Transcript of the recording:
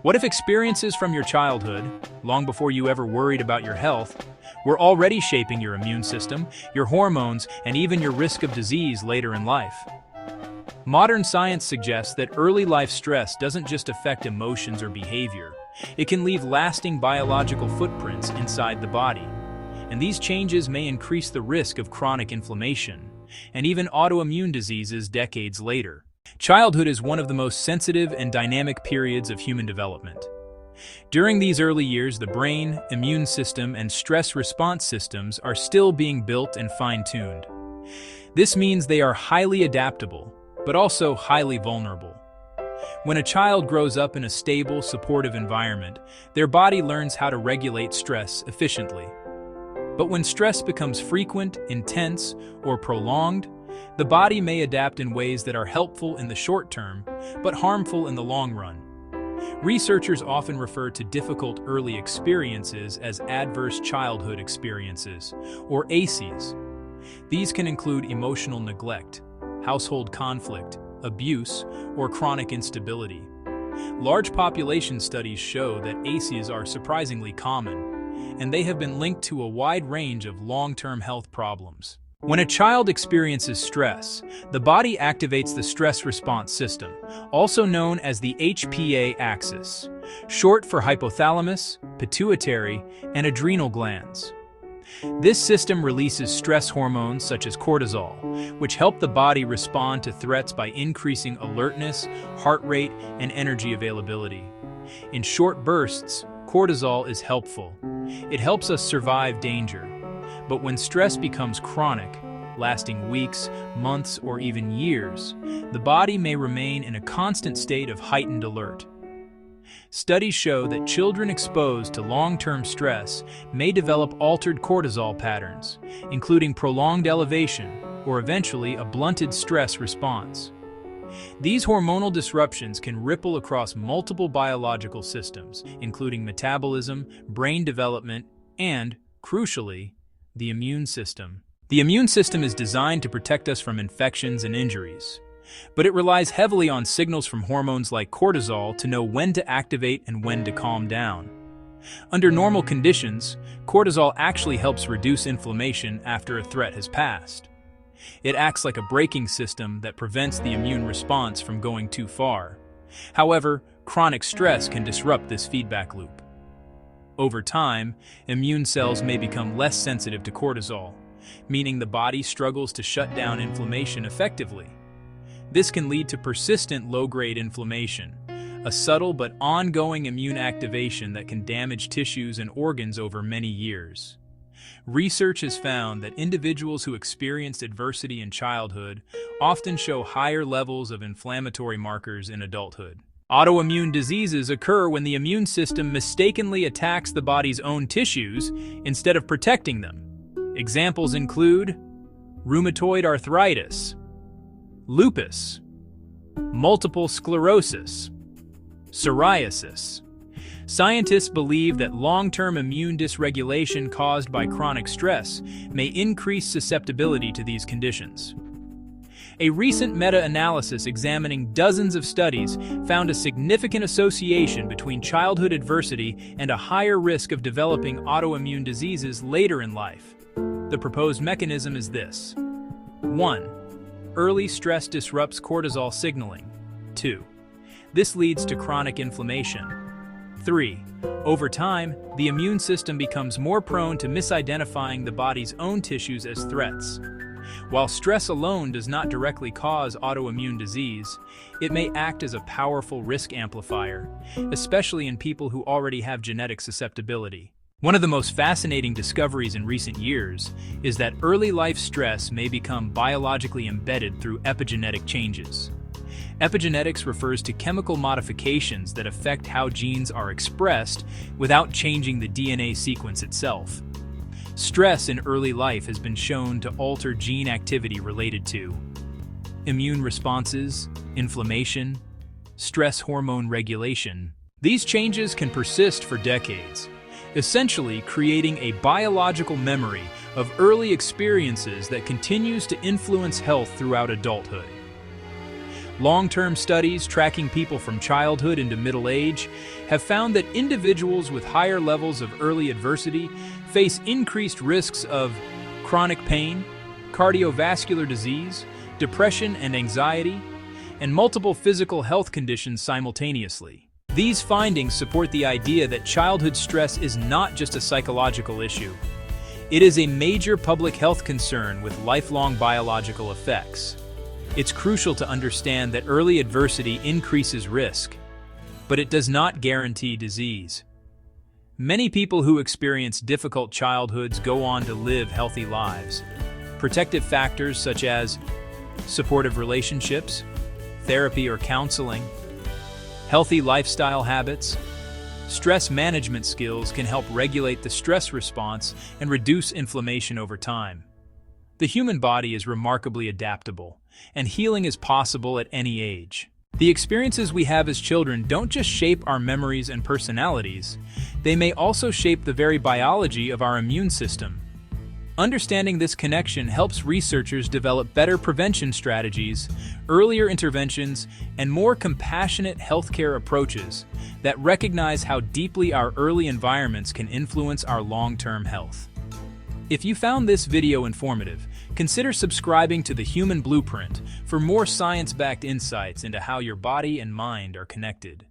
What if experiences from your childhood, long before you ever worried about your health, were already shaping your immune system, your hormones, and even your risk of disease later in life? Modern science suggests that early life stress doesn't just affect emotions or behavior. It can leave lasting biological footprints inside the body. And these changes may increase the risk of chronic inflammation and even autoimmune diseases decades later. Childhood is one of the most sensitive and dynamic periods of human development. During these early years, the brain, immune system, and stress response systems are still being built and fine-tuned. This means they are highly adaptable, but also highly vulnerable. When a child grows up in a stable, supportive environment, their body learns how to regulate stress efficiently. But when stress becomes frequent, intense, or prolonged, the body may adapt in ways that are helpful in the short term, but harmful in the long run. Researchers often refer to difficult early experiences as adverse childhood experiences, or ACEs. These can include emotional neglect, household conflict, abuse, or chronic instability. Large population studies show that ACEs are surprisingly common, and they have been linked to a wide range of long-term health problems. When a child experiences stress, the body activates the stress response system, also known as the HPA axis, short for hypothalamus, pituitary, and adrenal glands. This system releases stress hormones such as cortisol, which help the body respond to threats by increasing alertness, heart rate, and energy availability. In short bursts, cortisol is helpful. It helps us survive danger. But when stress becomes chronic, lasting weeks, months, or even years, the body may remain in a constant state of heightened alert. Studies show that children exposed to long-term stress may develop altered cortisol patterns, including prolonged elevation or eventually a blunted stress response. These hormonal disruptions can ripple across multiple biological systems, including metabolism, brain development, and, crucially, the immune system. The immune system is designed to protect us from infections and injuries, but it relies heavily on signals from hormones like cortisol to know when to activate and when to calm down. Under normal conditions, cortisol actually helps reduce inflammation after a threat has passed. It acts like a braking system that prevents the immune response from going too far. However, chronic stress can disrupt this feedback loop. Over time, immune cells may become less sensitive to cortisol, meaning the body struggles to shut down inflammation effectively. This can lead to persistent low-grade inflammation, a subtle but ongoing immune activation that can damage tissues and organs over many years. Research has found that individuals who experienced adversity in childhood often show higher levels of inflammatory markers in adulthood. Autoimmune diseases occur when the immune system mistakenly attacks the body's own tissues instead of protecting them. Examples include rheumatoid arthritis, lupus, multiple sclerosis, psoriasis. Scientists believe that long-term immune dysregulation caused by chronic stress may increase susceptibility to these conditions. A recent meta-analysis examining dozens of studies found a significant association between childhood adversity and a higher risk of developing autoimmune diseases later in life. The proposed mechanism is this. 1. Early stress disrupts cortisol signaling. 2. This leads to chronic inflammation. 3. Over time, the immune system becomes more prone to misidentifying the body's own tissues as threats. While stress alone does not directly cause autoimmune disease, it may act as a powerful risk amplifier, especially in people who already have genetic susceptibility. One of the most fascinating discoveries in recent years is that early life stress may become biologically embedded through epigenetic changes. Epigenetics refers to chemical modifications that affect how genes are expressed without changing the DNA sequence itself. Stress in early life has been shown to alter gene activity related to immune responses, inflammation, stress hormone regulation. These changes can persist for decades, essentially creating a biological memory of early experiences that continues to influence health throughout adulthood. Long-term studies tracking people from childhood into middle age have found that individuals with higher levels of early adversity face increased risks of chronic pain, cardiovascular disease, depression and anxiety, and multiple physical health conditions simultaneously. These findings support the idea that childhood stress is not just a psychological issue. It is a major public health concern with lifelong biological effects. It's crucial to understand that early adversity increases risk, but it does not guarantee disease. Many people who experience difficult childhoods go on to live healthy lives. Protective factors such as supportive relationships, therapy or counseling, healthy lifestyle habits, stress management skills can help regulate the stress response and reduce inflammation over time. The human body is remarkably adaptable, and healing is possible at any age. The experiences we have as children don't just shape our memories and personalities, they may also shape the very biology of our immune system. Understanding this connection helps researchers develop better prevention strategies, earlier interventions, and more compassionate healthcare approaches that recognize how deeply our early environments can influence our long-term health. If you found this video informative, consider subscribing to The Human Blueprint for more science-backed insights into how your body and mind are connected.